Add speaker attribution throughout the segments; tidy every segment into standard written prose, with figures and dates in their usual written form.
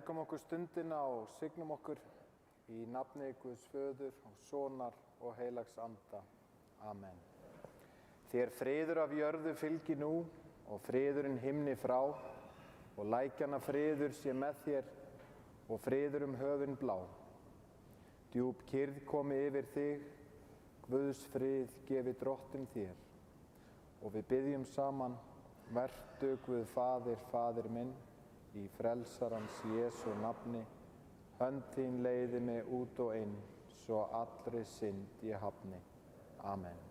Speaker 1: helgum okkur stundina og signum okkur í nafni Guðs föður og sonar og heilags anda. Amen. Þér friður af jörðu fylgi nú og friðurinn himni frá og lækjanna friður sé með þér og friður höfin blá. Djúp kyrrð komi yfir þig, Guðs frið gefi Drottinn þér. Og við biðjum saman, vertu Guð Faðir, Faðir minn, í frelsarans Jesú nafni, hönd þín leiði mig út og inn, svo allri synd ég hafni. Amen.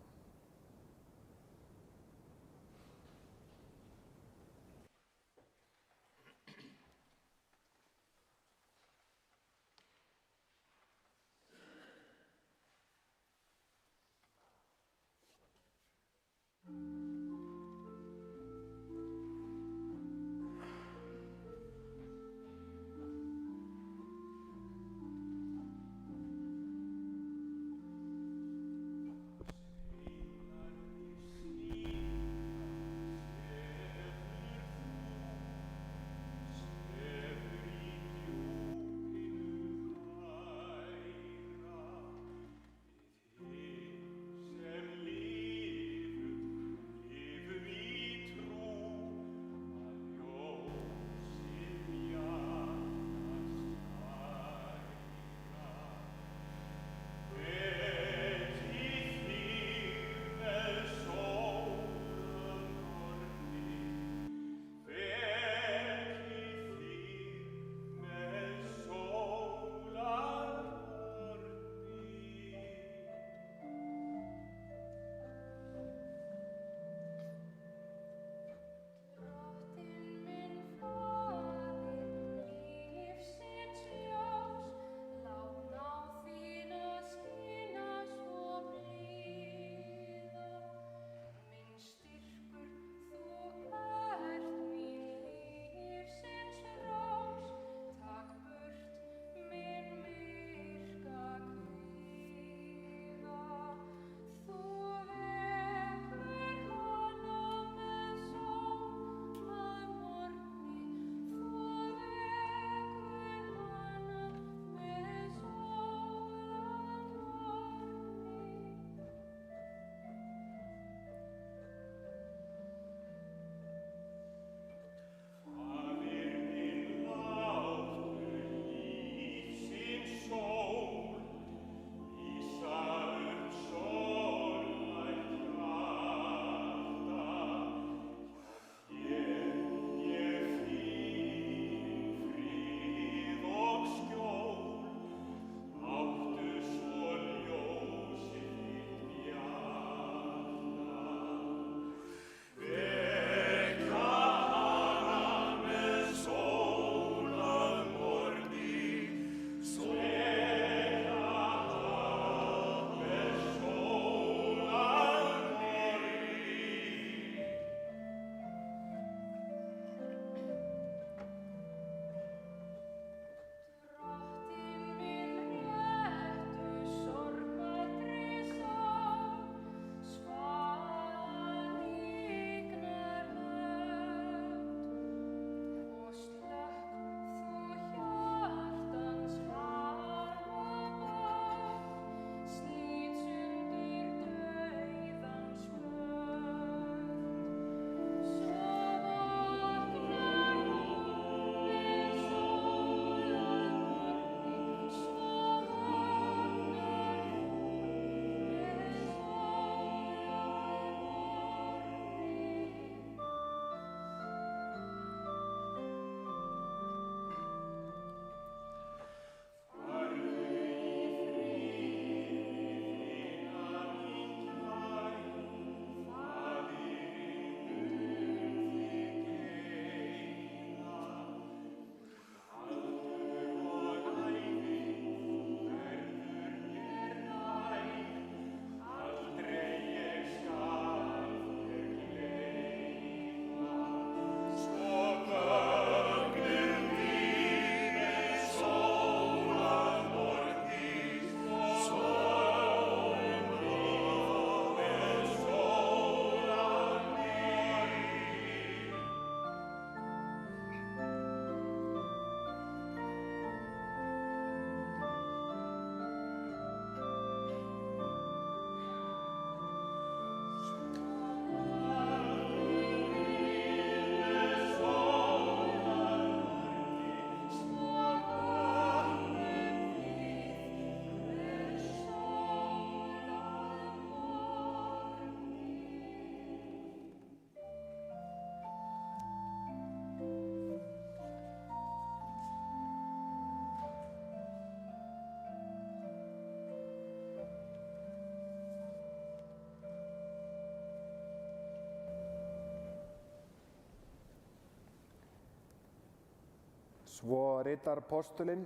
Speaker 1: Svo ritar postulinn: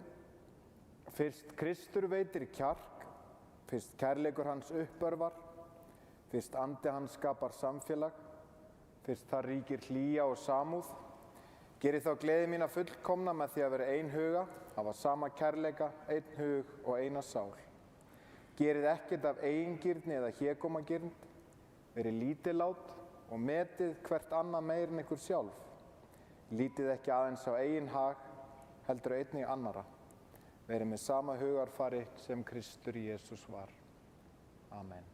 Speaker 1: fyrst Kristur veitir kjark, fyrst kærleikur hans uppörvar, fyrst andi hans skapar samfélag, fyrst þar ríkir hlýja og samúð, gerið þá gleði mína fullkomna með því að vera einhuga, hafa sama kærleika, einn hug og eina sál. Gerið ekkert af eigingirni eða hégómagirnd, verið lítillát og metið hvert annað meir en ykkur sjálf. Lítið ekki aðeins á eigin hag, heldur einnig annara. Verið með sama hugarfari sem Kristur Jesús var. Amen.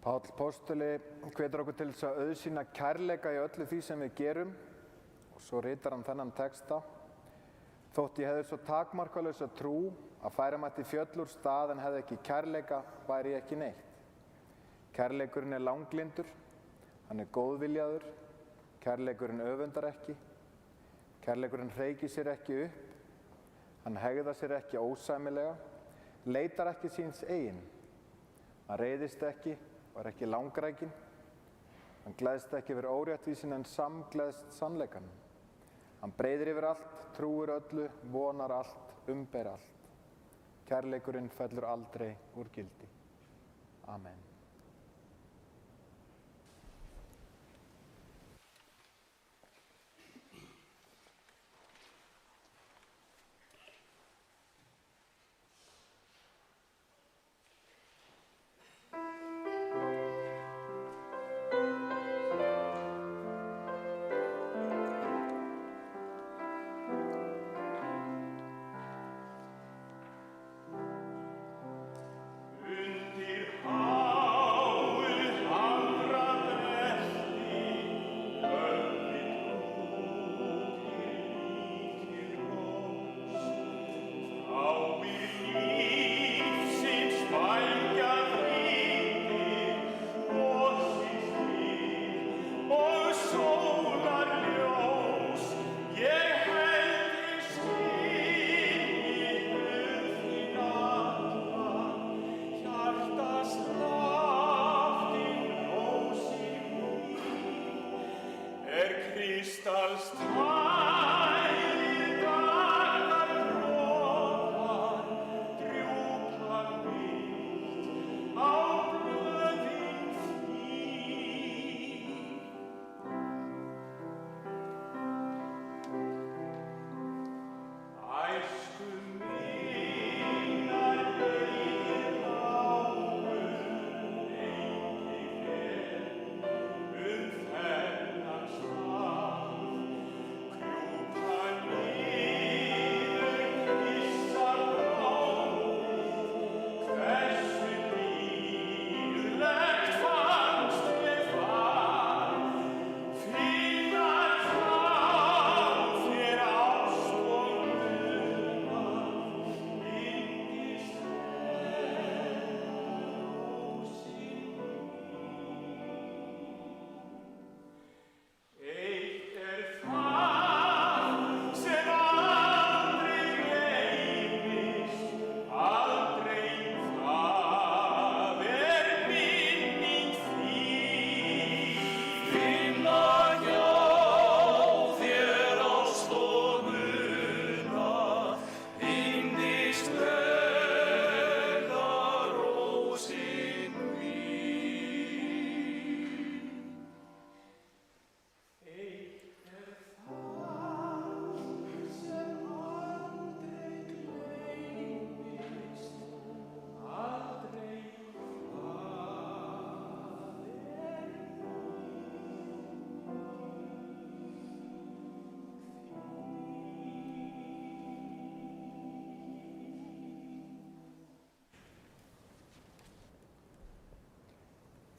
Speaker 1: Páll postuli hvetur okkur til þess að auðsýna kærleika í öllu því sem við gerum og svo ritar hann þennan texta: þótt ég hefði svo takmarkalausa trú að færa mætti fjöll úr stað en hefði ekki kærleika væri ég ekki neitt. Kærleikurinn er langlyndur, hann er góðviljaður, kærleikurinn öfundar ekki, kærleikurinn hreykir sér ekki upp, hann hegðar sér ekki ósæmilega, leitar ekki síns eigin, hann reiðist ekki og er ekki langrækinn, hann gleðst ekki yfir óréttvísin en samgleðst sannleikanum. Hann breiðir yfir allt, trúir öllu, vonar allt, umber allt. Kærleikurinn fellur aldrei úr gildi. Amen.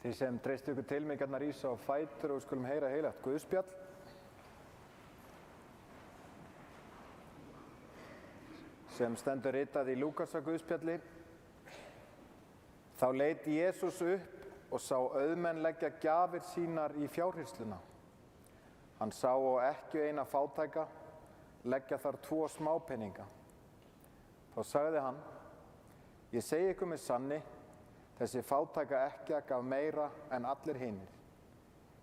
Speaker 1: Þið sem treystu ykkur til mig gætna rísa á fætur og við skulum heyra heilagt Guðspjall. Sem stendur ritað í Lúkasar Guðspjalli. Þá leit Jesús upp og sá auðmenn leggja gjafir sínar í fjárhirsluna. Hann sá og ekki eina fátæka leggja þar 2 smápeninga. Þá sagði hann: Ég segi ykkur með sanni, þessi fátæka ekkja gaf meira en allir hinir.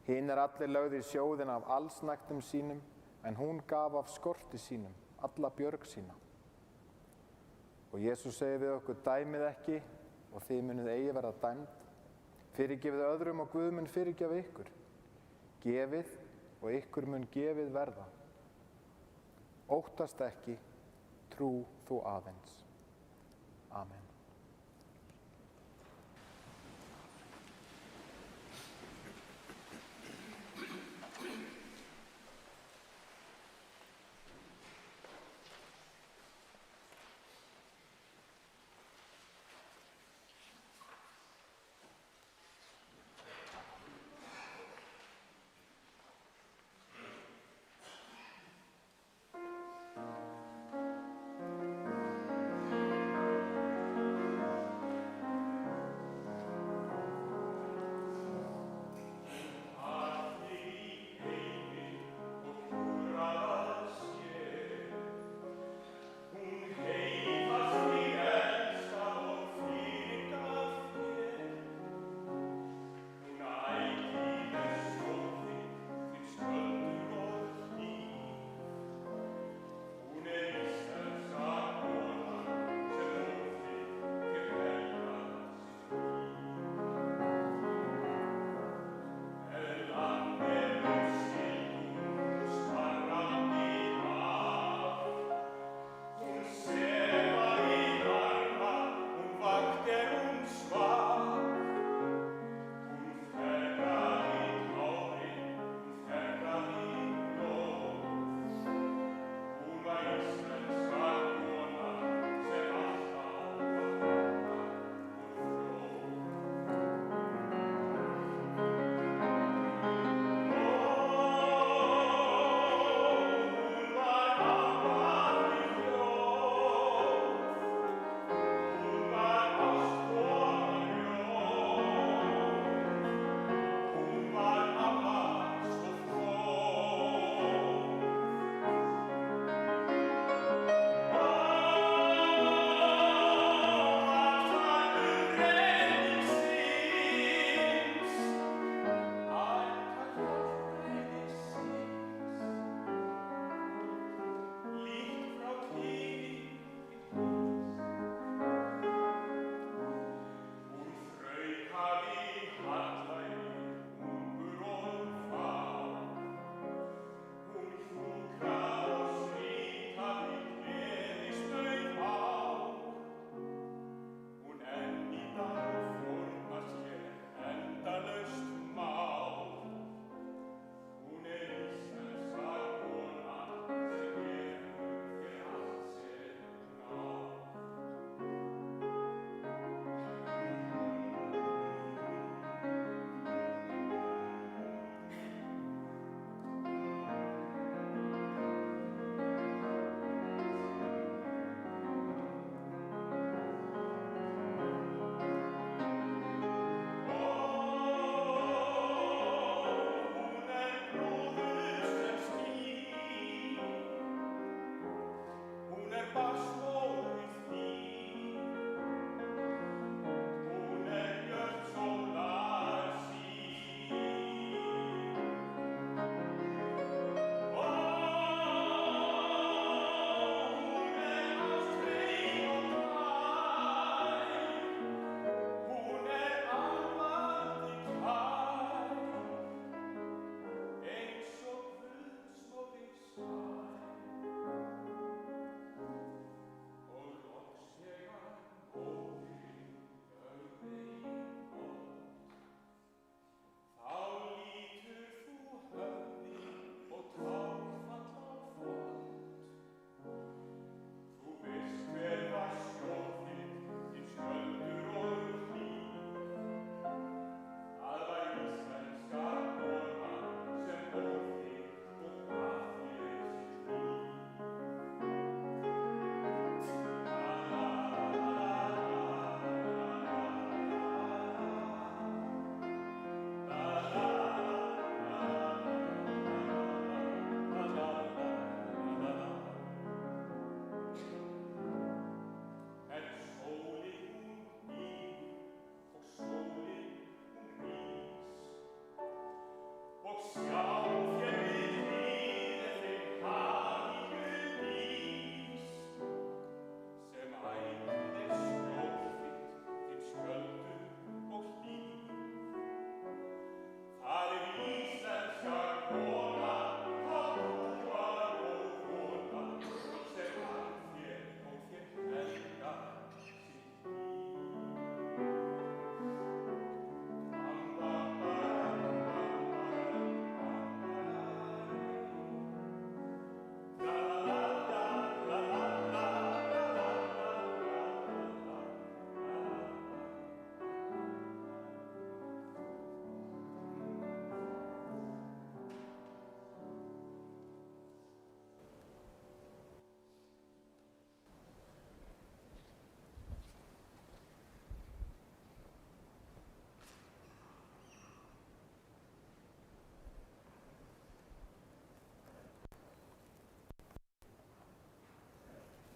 Speaker 1: Hinir allir lögðu í sjóðinn af allsnægtum sínum, en hún gaf af skorti sínum alla björg sína. Og Jesús segir við okkur: dæmið ekki og þið munuð eigi verða dæmd. Fyrirgefið öðrum og Guð mun fyrirgefa ykkur. Gefið og ykkur mun gefið verða. Óttast ekki, trú þú aðeins. Amen.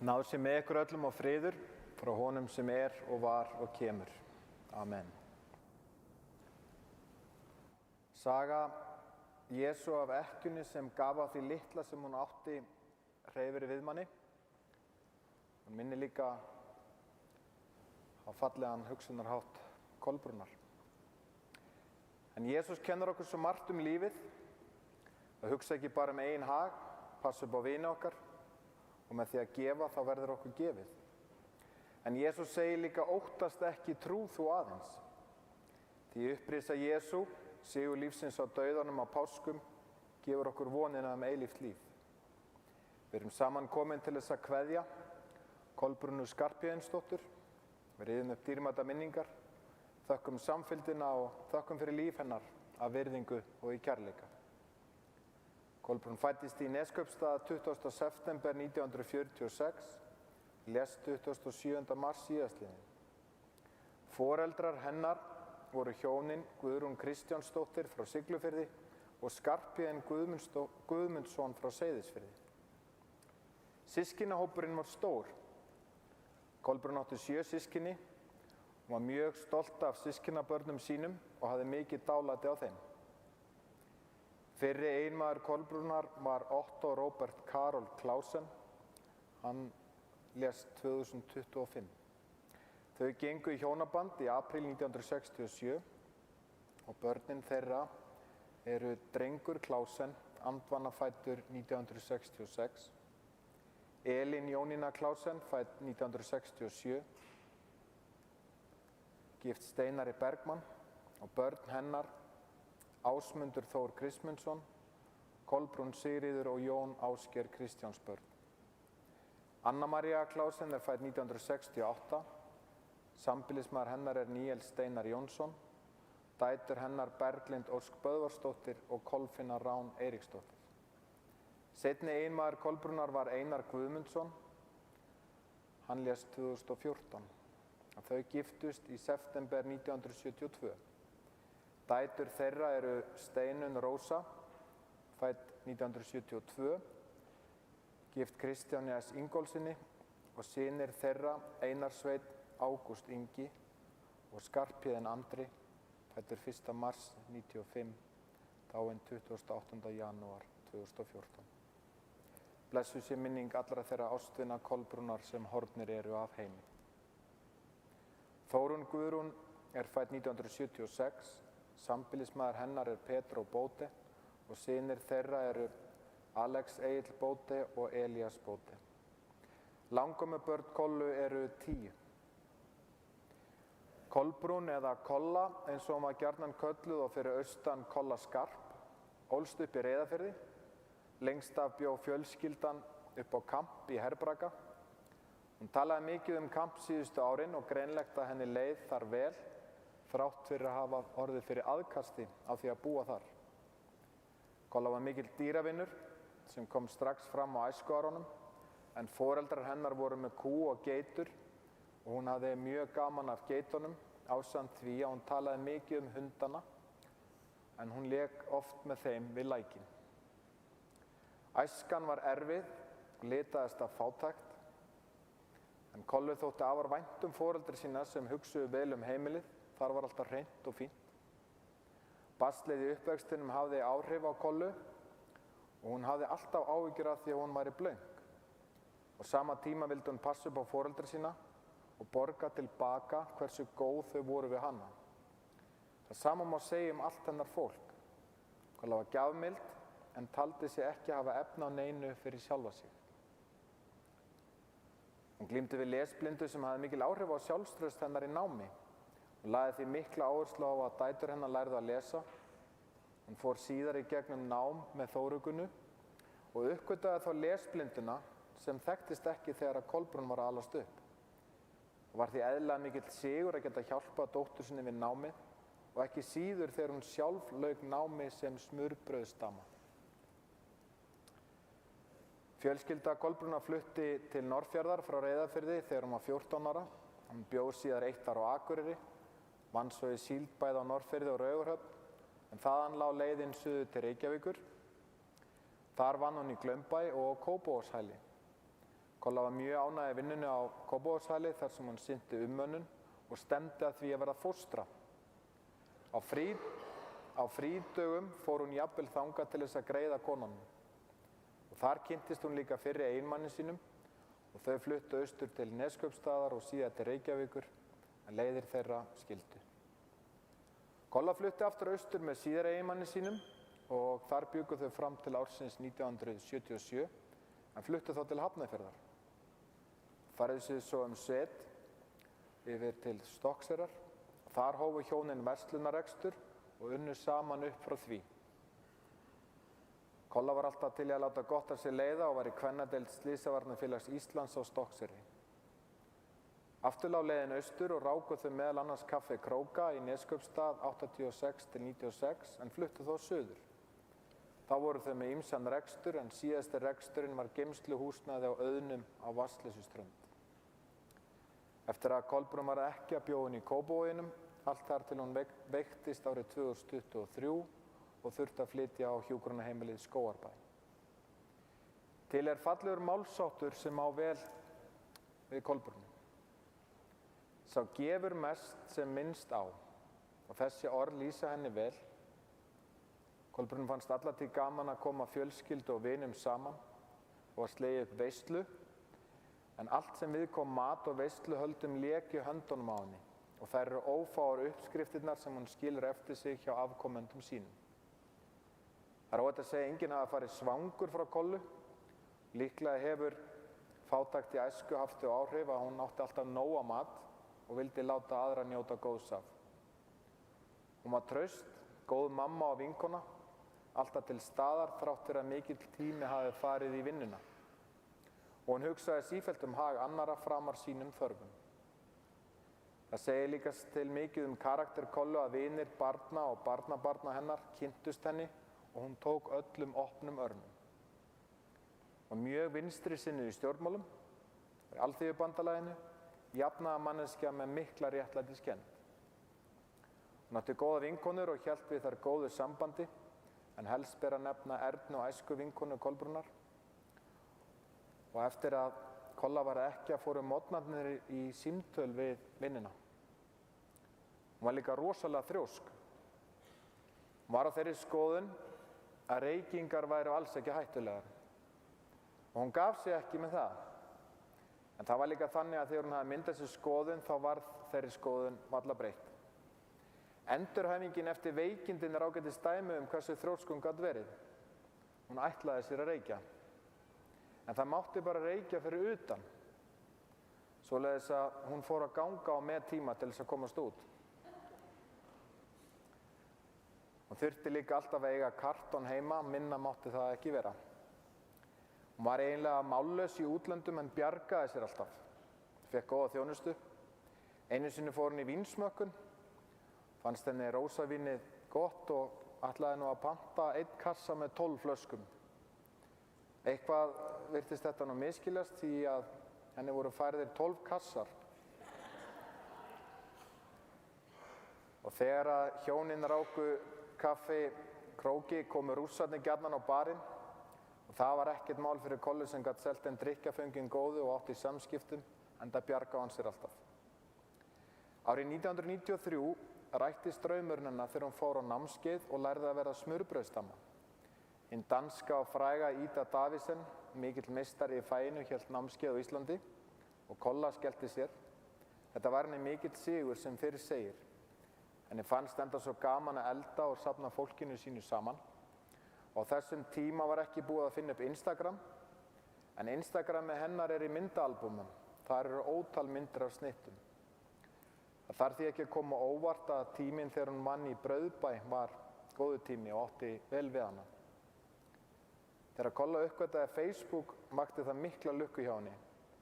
Speaker 1: Náð sé með ykkur öllum og friður frá honum sem og var og kemur. Amen. Saga Jesú af ekkjunni sem gaf á því litla sem hún átti hreyfir við manni. Hún minnir líka á fallegan hugsunarhátt Kolbrúnar. En Jesús kennir okkur svo margt lífið, að hugsa ekki bara eigin hag, passa upp á vini okkar og með því að gefa þá verður okkur gefið. En Jesús segir líka óttast ekki trú þú aðeins. Því upprisa Jesú, sigur lífsins á dauðanum á páskum, gefur okkur vonina eilíft líf. Við erum saman komin til þess að kveðja Kolbrúnu Skarphéðinsdóttur. Við rifjum upp dýrmætar minningar, þökkum samfylgdina og þökkum fyrir líf hennar af virðingu og í kærleika. Kolbrún fæddist í Neskaupstað 20. september 1946, lést 27. mars síðastliðinn. Foreldrar hennar voru hjónin Guðrún Kristjánsdóttir frá Siglufirði og Skarphéðinn Guðmundsson frá Seyðisfirði. Systkinahópurinn var stór. Kolbrún átti 7 systkini, hún var mjög stolt af systkinabörnum sínum og hafði mikið dálæti á þeim. Fyrri eiginmaður Kolbrúnar var Otto Robert Karol Clausen, hann lést 2025. Þau gengu í hjónaband í apríl 1967 og börnin þeirra eru drengur Clausen, andvana fæddur 1966, Elín Jónína Clausen, fædd 1967, gift Steinari Bergmann og börn hennar Ásmundur Þór Kristmundsson, Kolbrún Sigríður og Jón Ásgeir Kristjánsbörn. Anna María Clausen fædd 1968, sambýlismaður hennar Níels Steinar Jónsson, dætur hennar Berglind Ósk Böðvarsdóttir og Kolfinna Rán Eiríksdóttir. Seinni eiginmaður Kolbrúnar var Einar Guðmundsson, hann lést 2014. Þau giftust í september 1972. Dætur þeirra eru Steinunn Rósa, fædd 1972, gift Kristjáni S. Ingólfssyni og synir þeirra Einar Sveinn Ágúst Ingi og Skarphéðinn Andri, fæddur 1. mars 1995, dáinn 28. janúar 2014. Blessuð sé minning allra þeirra ástvina Kolbrúnar sem horfnir eru af heimi. Þórunn Guðrún fædd 1976, sambýlismaður hennar Pedro Bóte og synir þeirra eru Alex Egill Bóte og Elías Bóte. Langömmubörn Kollu eru 10. Kolbrún eða Kolla, eins og hún var gjarnan kölluð og fyrir austan Kolla Skarp, ólst upp í Reyðarfirði. Lengst af bjó fjölskyldan upp á Kamp í Herbragga. Hún talaði mikið Kamp síðustu árin og greinlegt að henni leið þar vel, þrátt fyrir að hafa orðið fyrir aðkasti á því að búa þar. Kolla var mikill dýravinur sem kom strax fram á æskuárunum, en foreldrar hennar voru með kú og geitur og hún hafði mjög gaman af geitunum ásamt því að hún talaði mikið hundana, en hún lék oft með þeim við lækinn. Æskan var erfið og litaðist af fátækt, en Kollu þótti afar vænt foreldra sína sem hugsuðu vel heimilið, þar var alltaf hreint og fínt. Baslið í uppvextinum hafði áhrif á Kollu og hún hafði alltaf áhyggjur af því að hún væri blöng. Á sama tíma vildi hún passa upp á foreldra sína og borga tilbaka hversu góð þau voru við hana. Það sama má segja allt hennar fólk. Kolla var gjafmild en taldi sig ekki hafa efni á neinu fyrir sjálfa sig. Hún glímdi við lesblindu sem hafði mikil áhrif á sjálfstraust hennar í námi og lagði því mikla áherslu á að dætur hennar lærðu að lesa. Hún fór síðar í gegnum nám með Þórugunu og uppgötvaði þá lesblinduna sem þekktist ekki þegar að Kolbrún var að alast upp. Og var því eðlilega mikill sigur að geta hjálpað dóttur sinni við námið og ekki síður þegar hún sjálf lauk námi sem smurbrauðsdama. Fjölskylda Kolbrúnar flutti til Norðfjarðar frá Reyðarfirði þegar hún var 14 ára. Hún bjó síðar 1 ár á Akureyri, vann svo í Síldbæði á Norðfirði og Raufarhöfn, en þaðan lá leiðin suður til Reykjavíkur. Þar vann hún í Glaumbæ og Kópavogshæli. Kolla var mjög ánægð í vinnunni á Kópavogshæli þar sem hún sinnti umönnun og stefndi að því að verða fóstra. Á frídögum fór hún jafnvel þangað til þess að greiða konunum. Og þar kynntist hún líka fyrri eiginmanni sínum og þau fluttu austur til Neskaupstaðar og síðar til Reykjavíkur en leiðir þeirra skildu. Kolla flutti aftur austur með síðari eiginmanni sínum og þar bjuggu þau fram til ársins 1977 en fluttu þá til Hafnarfjarðar. Færðu sig svo set yfir til Stokkseyrar. Þar hófu hjónin verslunarrekstur og unnu saman upp frá því. Kolla var alltaf til í að láta gott af sér leiða og var í kvennadeild Slysavarnafélags Íslands á Stokkseyri. Aftur lá leiðin austur og ráku þau meðal annars kaffi Króka í Neskaupstað 86-96 en fluttu þó suður. Þá voru þau með ýmsan rekstur en síðasti reksturinn var geymsluhúsnæði á Auðnum á Vatnsleysuströnd. Eftir að Kolbrún var ekki að bjóða í Kópavoginum, allt þar til hún veiktist árið 2023 og þurfti að flytja á hjúkrunarheimilið Skógarbæ. Til fallegur málsháttur sem á vel við Kolbrúnu. Sá gefur mest sem minnst á og þessi orð lýsa henni vel. Kolbrún fannst allatíð gaman að koma fjölskyldu og vinum saman og að slegja upp veislu, en allt sem viðkom mat og veisluhöldum léku höndunum á henni og þær eru ófáar uppskriftirnar sem hún skilur eftir sig hjá afkomendum sínum. Það er óhætt að segja enginn hafi farið svangur frá Kollu. Líklega hefur fátækt í æsku haft þau áhrif að hún átti alltaf nóg af mat og vildi láta aðra njóta góðs af. Hún var traust, góð mamma og vinkona, alltaf til staðar þrátt fyrir að mikill tími hafi farið í vinnuna. Og hún hugsaði sífellt hag annarra framar sínum þörfum. Það segir líka til mikið karakter Kollu að vinir, barna og barnabarna hennar kynntust henni og hún tók öllum opnum örmum. Og mjög vinstri sinnuð í stjórnmálum, í Alþýðubandalaginu, jafnaðarmanneskja með mikla réttlætiskennd. Hún átti góða vinkonur og hélt við þær góðu sambandi, en helst ber að nefna Ernu og æsku vinkonu Kolbrúnar. Og eftir að Kolla var ekki að fóru mótnarnir í símtöl við vinnina. Hún var líka rosalega þrjósk. Hún var á þeirri skoðun að reykingar væru alls ekki hættulegar. Og hún gaf sig ekki með það. En það var líka þannig að þegar hún hafði myndað sér skoðun þá varð þeirri skoðun varla breytt. Endurhæfingin eftir veikindin er ágætis dæmi hversu þrjósk hún gat verið. Hún ætlaði sér að reykja. En það mátti bara reykja fyrir utan. Svoleiðis að hún fór að ganga á með tíma til þess að komast út. Hún þurfti líka alltaf að eiga kartón heima, minna mátti það ekki vera. Hún var eiginlega mállaus í útlöndum en bjargaði sér alltaf. Fékk góða þjónustu. Einu sinni fór hún í vínsmökkun. Fannst henni rósavínið gott og ætlaði nú að panta 1 kassa með 12 flöskum. Eitthvað virtist þetta nú misskiljast því að henni voru færðir 12 kassar. Og þegar að hjónin ráku kaffi Króki komu rússarnir gjarnan á barinn og það var ekkert mál fyrir Kollu sem gat selt en drykkjaföngin góðu og átti í samskiptum, enda bjargaði hann sér alltaf. Árið 1993 rættist draumurinn hennar þegar hún fór á námskeið og lærði að vera smurbrauðsdamma. Hinn danska og fræga Ida Davidsen, mikill meistari í faginu, hélt námskeið á Íslandi og Kolla skellti sér. Þetta var henni mikill sigur sem fyrr segir. Henni fannst enda svo gaman að elda og safna fólkinu sínu saman. Og á þessum tíma var ekki búið að finna upp Instagram, en Instagramið hennar er í myndaalbumum. Þar eru ótal myndir af snittum. Það þarf því ekki að koma óvart að tíminn þegar hún vann í Brauðbæ var góðu tími og átti vel við hana. Þegar Kolla uppgötaði Facebook vakti það mikla lukku hjá henni,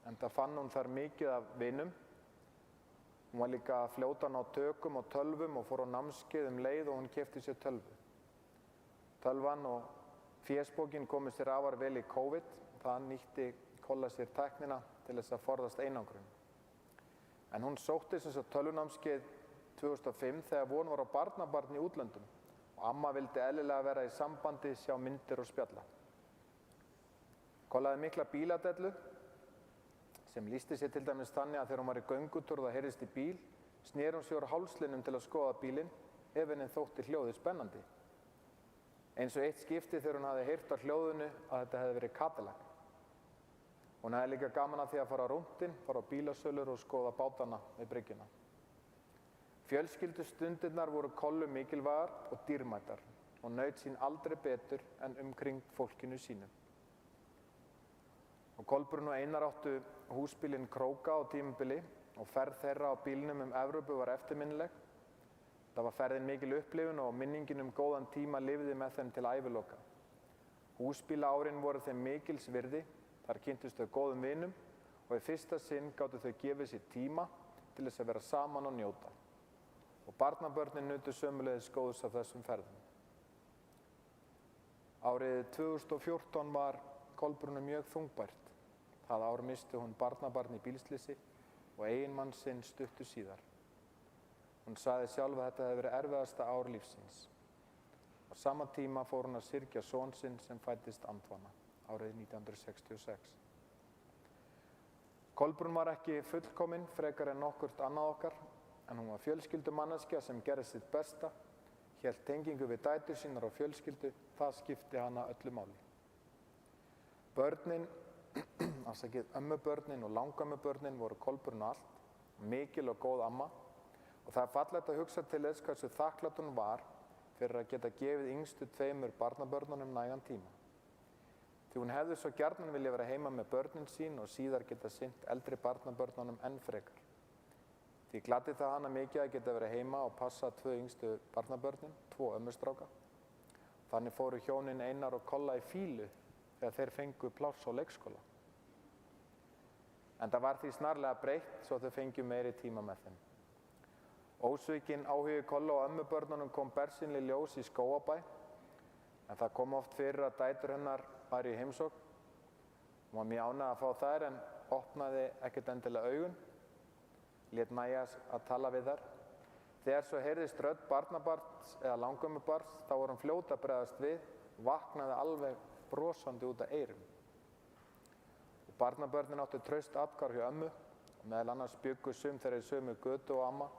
Speaker 1: enda fann hún þar mikið af vinum. Hún var líka fljót að ná tökum og tölvum og fór á námskeið leið og hún keypti sér tölvu. Tölvan og fésbókin komu sér afar vel í COVID. Það nýtti Kolla sér tæknina til þess að forðast einangrun. En hún sótti sem sagt tölvunámskeið 2005 þegar von var á barnabarn í útlöndum og amma vildi eðlilega vera í sambandi, sjá myndir og spjalla. Kolla hafði mikla bíladellu sem lýsti sér til dæmis þannig að þegar hún var í göngutúr og það heyrðist í bíl, sneri hún sér á hálslinnum til að skoða bílinn ef henni þótti hljóðið spennandi. Eins og eitt skipti þegar hún hafði heyrt á hljóðinu að þetta hefði verið Cadillac. Hún hefði líka gaman af því að fara á rúntinn, fara á bílasölur og skoða bátana við bryggjuna. Fjölskyldustundirnar voru Kollu mikilvægar og dýrmætar og naut sín aldrei betur en umkring fólkinu sínu. Og Kolbrún og Einar áttu húsbílinn Króka á tímabili og ferð þeirra á bílnum Evrópu var eftirminnileg. Það var ferðin mikil upplifun og minningin góðan tíma lifði með þeim til æviloka. Húsbílaárin voru þeim mikils virði, þar kynntust þau góðum vinum og í fyrsta sinn gátu þau gefið sér tíma til þess að vera saman og njóta. Og barnabörnin nutu sömuleiðis góðs af þessum ferðum. Árið 2014 var Kolbrúnu mjög þungbært. Það ár missti hún barnabarn í bílslysi og eiginmann sinn stuttu síðar. Hún sagði sjálf að þetta hefði verið erfiðasta ár lífsins. Á sama tíma fór hún að syrgja son sinn sem fæddist andvana árið 1966. Kolbrún var ekki fullkomin frekar en nokkurt annað okkar, en hún var fjölskyldumanneskja sem gerði sitt besta, hélt tengingu við dætur sínar og fjölskyldu, það skipti hana öllu máli. Börnin, ömmubörnin og langamubörnin voru Kolbrún allt, mikil og góð amma, og það fallegt að hugsa til þess hversu þakklátt hún var fyrir að geta gefið yngstu 2 barnabörnunum nægan tíma. Því hún hefði svo gjarnan vilja vera heima með börnin sín og síðar geta sinnt eldri barnabörnunum enn frekar. Því gladdi það hana mikið að geta verið heima og passa 2 yngstu barnabörnin, 2 ömmustráka. Þannig fóru hjónin Einar og Kolla í fílu þegar þeir fengu pláss á leikskóla. En það var því snarlega breytt svo þau fengju meiri tíma með þeim. Ósvikinn áhugi Kollu og ömmubörnunum kom bersýnilega í ljós í Skógabæ, en það kom oft fyrir að dætur hennar væru í heimsókn. Hún var mjög ánægð að fá þær en opnaði ekkert endilega augun, lét nægja að tala við þær. Þegar svo heyrðist rödd barnabarns eða langömmubarns, þá var hún fljót að bregðast við og vaknaði alveg brosandi út af eyrum. Og barnabörnin áttu traust athvarf hjá ömmu og meðal annars bjuggu sum þeirra í sömu götu og amma.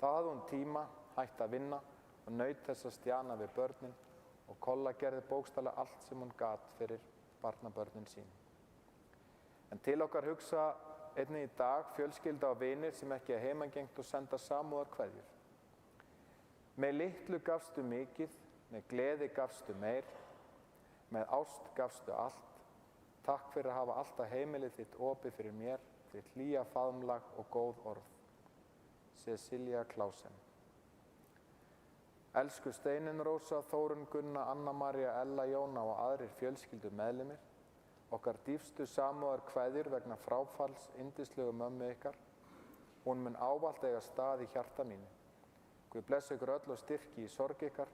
Speaker 1: Þá hafði hún tíma, hætti að vinna og naut þess að stjana við börnin og Kolla gerði bókstaflega allt sem hún gat fyrir barnabörnin sín. En til okkar hugsa einnig í dag fjölskylda og vinir sem ekki er heimangengt og senda samúðarkveðjur. Með litlu gafstu mikið, með gleði gafstu meir, með ást gafstu allt. Takk fyrir að hafa alltaf heimilið þitt opið fyrir mér, þitt hlýja faðmlag og góð orð. Cecilia Klausen. Elsku Steinunn Rósa, Þórunn Gunna, Anna María, Ella Jóna og aðrir fjölskyldu meðlimir, okkar dýpstu samúðarkveðjur vegna fráfalls yndislegu mömmu ykkar. Hún mun ávallt eiga stað í hjarta mínu. Guð blessi ykkur öll og styrki í sorg ykkar.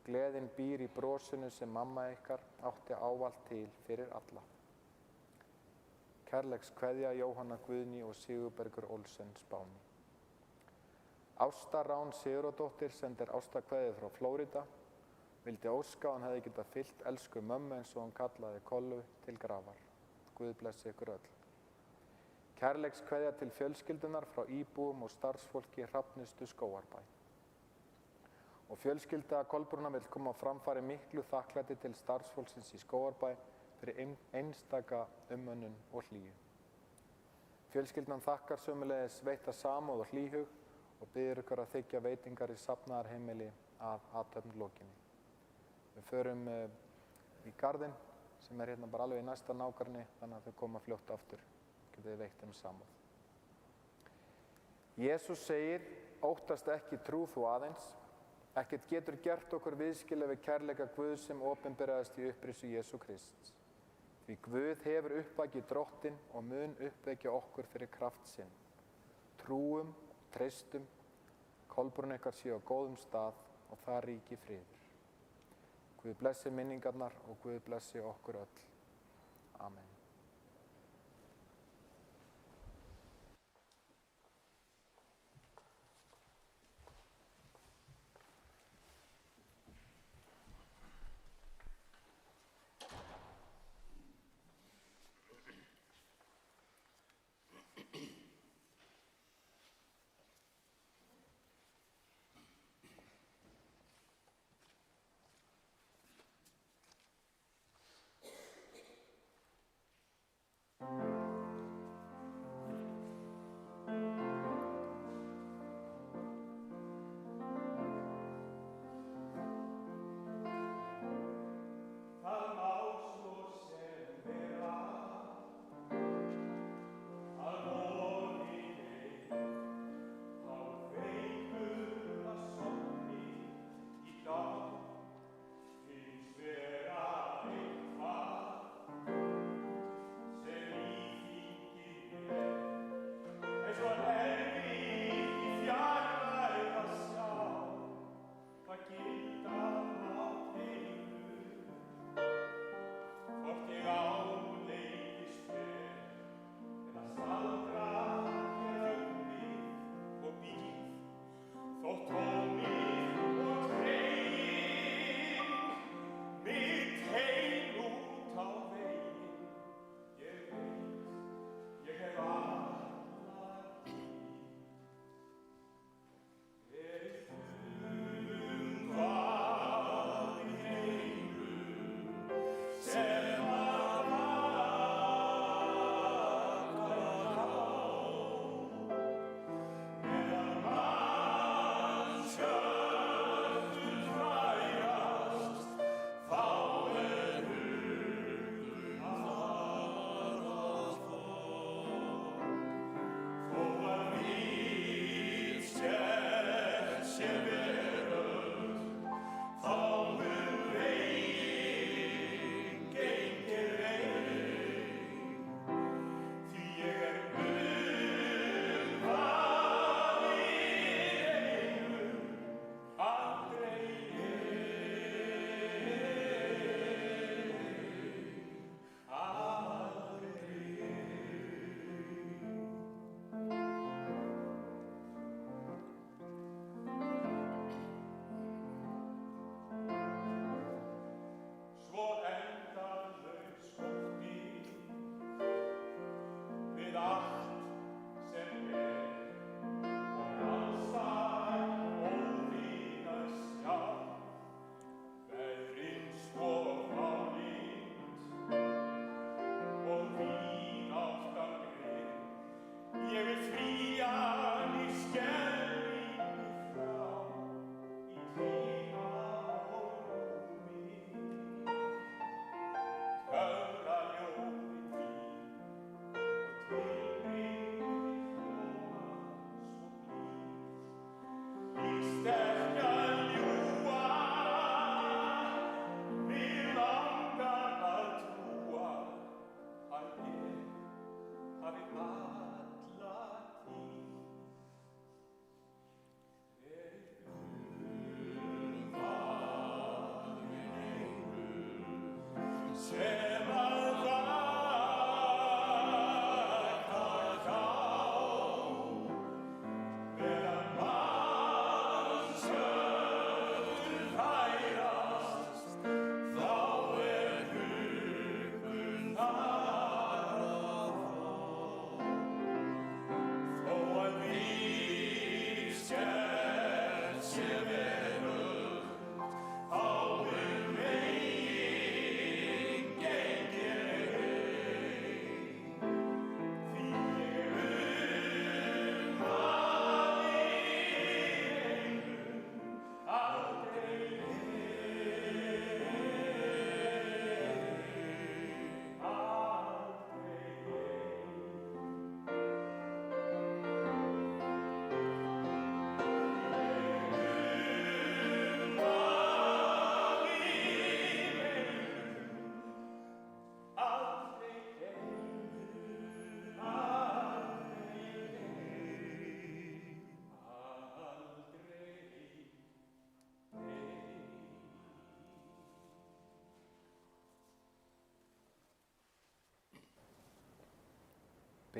Speaker 1: Gleðin býr í brosinu sem mamma ykkar átti ávallt til fyrir alla. Kærleikskveðja Jóhanna Guðný og Sigurbergur Olsen, Spáni. Ásta Rán Sigurðardóttir sendir ástakveðju frá Flórida. Vildi óska að hann hefði getað fylgt elsku mömmu eins og hann kallaði Kollu til grafar. Guð blessi ykkur öll. Kærleikskveðja til fjölskyldunar frá íbúum og starfsfólki Hrafnistu Skógarbæ. Og fjölskylda Kolbrúnar vill koma á framfæri miklu þakklæti til starfsfólksins í Skógarbæ fyrir einstaka umönnun og hlýju. Fjölskyldan þakkar sömuleiðis veita samúð og hlýhug og biður ykkur að þiggja veitingar í safnaðarheimili að athöfn lokinni. Við förum í garðinn sem er hérna bara alveg í næsta nágranni, þannig að þau koma fljótt aftur, getið þið veitt samúð. Jesús segir, óttast ekki trú þú aðeins, ekkert getur gert okkur viðskilja við kærleika Guðs sem opinberaðist í upprissu Jesú Krists. Því Guð hefur uppvakið Drottinn og mun uppvekja okkur fyrir kraft sinn. Trúum, treystum, Kolbrún ykkar sé á góðum stað og það ríki friður. Guð blessi minningarnar og Guð blessi okkur öll. Amen.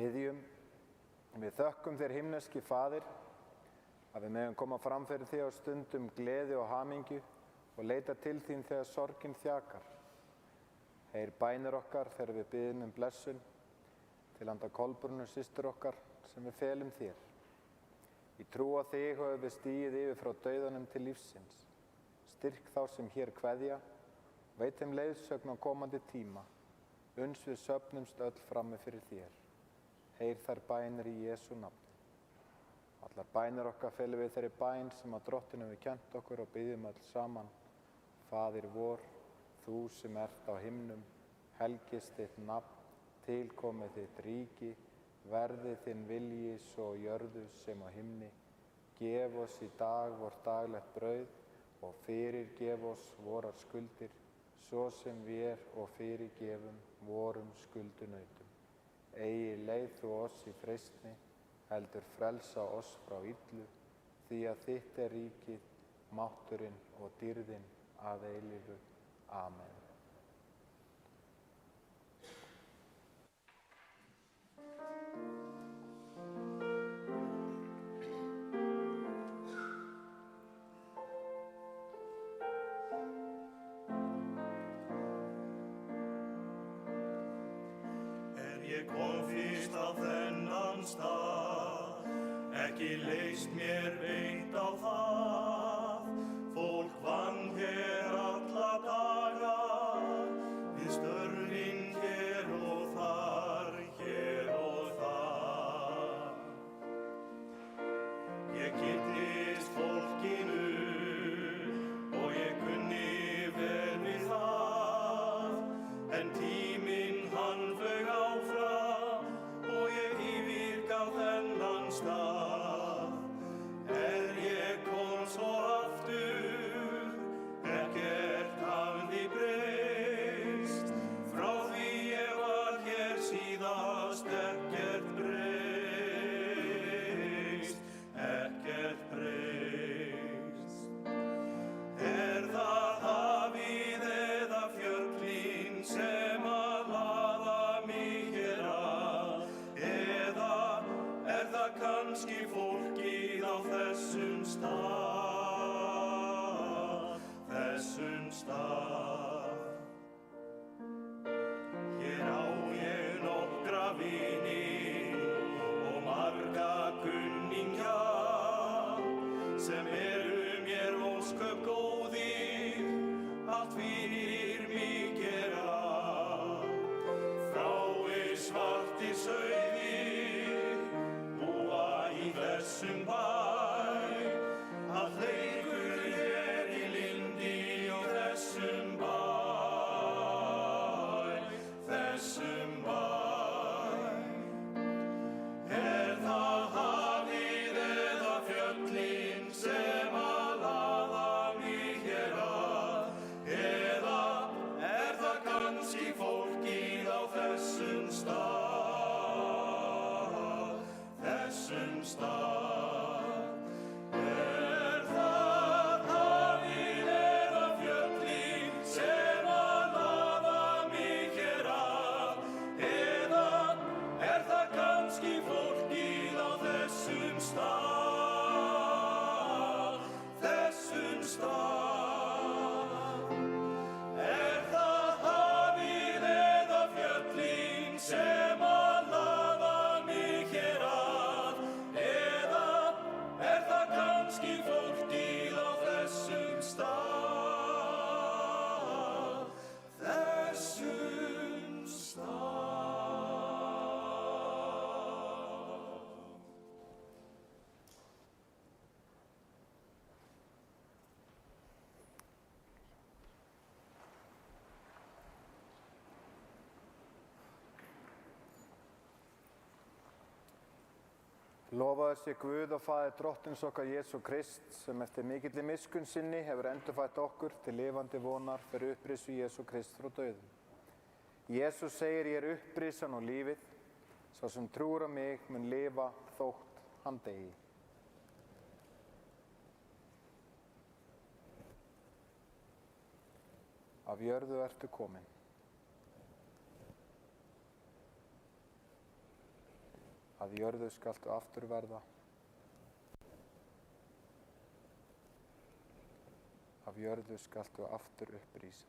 Speaker 1: Biðjum, við þökkum þér himneski Faðir, að við megum koma fram fyrir þig á stundum gleði og hamingju og leita til þín þegar sorgin þjakar. Heyr bænir okkar þegar við biðjum blessun til handa Kolbrúnu systur okkar sem við felum þér. Í trú á þig höfum við stigið yfir frá dauðanum til lífsins. Styrk þá sem hér kveðja, veit þeim leiðsögn á komandi tíma. uns við söfnumst öll frammi fyrir þér. Heyr þær bænir í Jesú nafni. Allar bænir okkar felum við þeirri bæn sem að Drottinn hefur kennt okkur og biðjum öll saman. Faðir vor, þú sem ert á himnum, helgist þitt nafn, tilkomið þitt ríki, verði þinn vilji svo á jörðu sem á himni. Gef oss í dag vort daglegt brauð og fyrirgef oss vorar skuldir, svo sem við og fyrirgefum vorum skuldunautum. Eigi leið þú oss í freistni, heldur frelsa oss frá illu, því að þitt er ríkið, mátturinn og dýrðin að eilífu. Amen.
Speaker 2: Ég kom fyrst á þennan stað, ekki leist mér veit á það. Fólk vann hér alla daga, við störfin hér og þar, hér og þar. Ég kynntist fólkinu og ég kunni vel við það, en tíminn hann flaug áfram og ég yfirgaf þennan stað. Ég kom svo aftur, ekkert hafði breyst, frá því ég var hér síðast, ekkert breyst, ekkert breyst. Það hafið eða fjöllin sem að laða mig hér að, eða það kannski fólkið á þessum stað. Hér á ég nokkra vini og marga kunningja sem eru mér ósköp góðir, allt fyrir mig gera. Fáir svartir sauðir búa í þessum bæ, allt leikur hér í lyndi og þessum bæ, þessum bæ. Það hafið eða fjöllin sem að laða mig hér að, eða það kannski fólkið á þessum stað, þessum stað. Það hafið eða fjöllin sem að laða mig hér að, eða það kannski fólkið á þessum stað, þessum stað. Það hafið eða fjöllin sem að laða mig hér að, eða það kannski fólkið á þessum stað, þessum stað.
Speaker 1: Lofaður sé Guð og Faðir Drottins okkar Jesú Krist, sem eftir mikilli miskunn sinni hefur endurfætt okkur til lifandi vonar fyrir upprisu Jesú Krist frá dauðum. Jesús segir: ég er upprisan og lífið, sá sem trúir á mig mun lifa þótt hann deyi. Af jörðu ertu komin. Að jörðu skaltu aftur verða. Af jörðu skaltu aftur upprísa.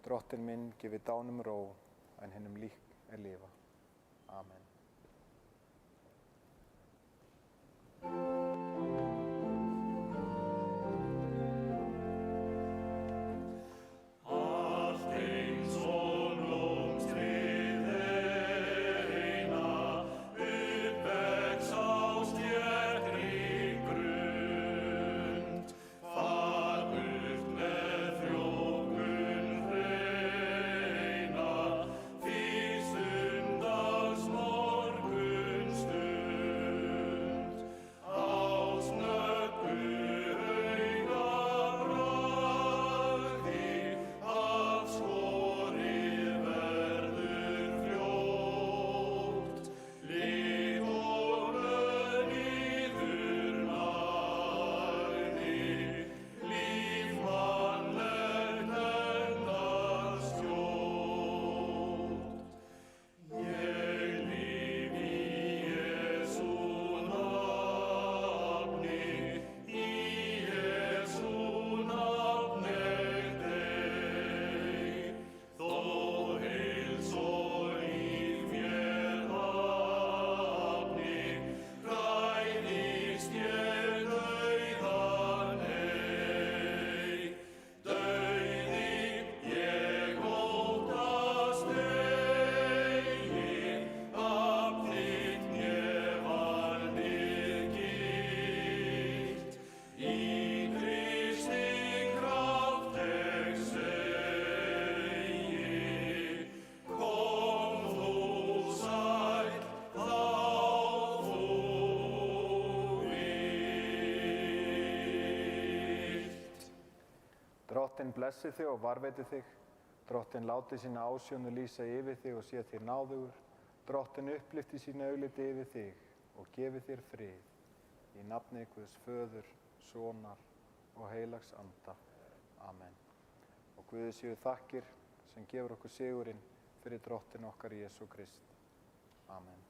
Speaker 1: Drottinn minn gefi dánum ró, en hinum lík er lifa. Amen. blessi þig og varveiti þig. Drottinn láti sína ásjónu lýsa yfir þig og sé þér náðugur. Drottinn upplyfti sína augliti yfir þig og gefi þér frið. Í nafni Guðs föður, sonar og heilags anda. Amen. Og Guði séu þakkir sem gefur okkur sigurinn fyrir Drottinn okkar Jesú Krist. Amen.